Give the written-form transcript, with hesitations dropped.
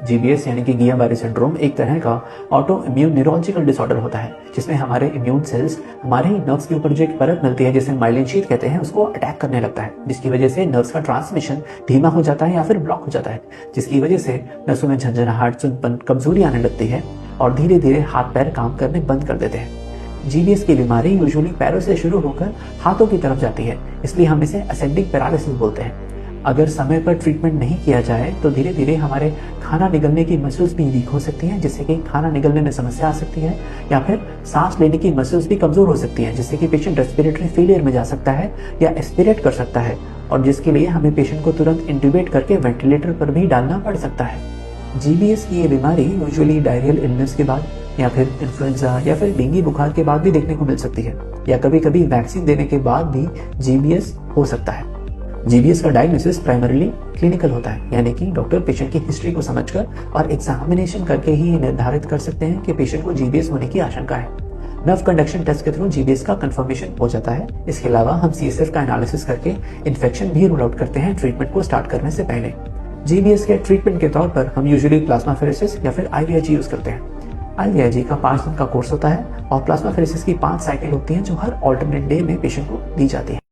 GBS यानी कि गिया-बारे syndrome एक तरह का ऑटो इम्यून न्यूरोलॉजिकल डिसऑर्डर होता है, जिसमें हमारे इम्यून सेल्स हमारे ही नर्व्स के ऊपर जो एक परत मिलती है जिसे माइलिन शीथ कहते हैं, उसको अटैक करने लगता है, जिसकी वजह से नर्व्स का ट्रांसमिशन धीमा हो जाता है या फिर ब्लॉक हो जाता है, जिसकी वजह से नसों में झंझनाहट, सुनपन, कमजोरी आने लगती है और धीरे धीरे हाथ पैर काम करने बंद कर देते हैं। जीबीएस की बीमारी यूजुअली पैरों से शुरू होकर हाथों की तरफ जाती है, इसलिए हम इसे असेंडिंग पैरालिसिस बोलते हैं। अगर समय पर ट्रीटमेंट नहीं किया जाए तो धीरे धीरे हमारे खाना निगलने की मसल्स भी वीक हो सकती हैं, जिससे कि खाना निगलने में समस्या आ सकती है, या फिर सांस लेने की मसल्स भी कमजोर हो सकती हैं, जिससे कि पेशेंट रेस्पिरेटरी फेलियर में जा सकता है या एस्पिरेट कर सकता है, और जिसके लिए हमें पेशेंट को तुरंत इंट्यूबेट करके वेंटिलेटर पर भी डालना पड़ सकता है। जीबीएस की ये बीमारी यूजुअली डायरियल इलनेस के बाद या फिर इन्फ्लुएंजा या फिर डेंगू बुखार के बाद भी देखने को मिल सकती है, या कभी कभी वैक्सीन देने के बाद भी जीबीएस हो सकता है। जीबीएस का डायग्नोसिस प्राइमरीली क्लिनिकल होता है, यानी कि डॉक्टर पेशेंट की हिस्ट्री को समझकर और एग्जामिनेशन करके ही निर्धारित कर सकते हैं कि पेशेंट को जीबीएस होने की आशंका है। नर्व कंडक्शन टेस्ट के थ्रू जीबीएस का कंफर्मेशन हो जाता है। इसके अलावा हम सीएसएफ का एनालिसिस करके इन्फेक्शन भी रूल आउट करते हैं ट्रीटमेंट को स्टार्ट करने से पहले। जीबीएस के ट्रीटमेंट के तौर पर हम यूजुअली प्लाज्माफेरेसिस या फिर आईवीआईजी यूज करते हैं। आईवीआईजी का 5 दिन का कोर्स होता है और प्लाज्माफेरेसिस की 5 साइकिल होती हैं, जो हर ऑल्टरनेट डे में पेशेंट को दी जाती है।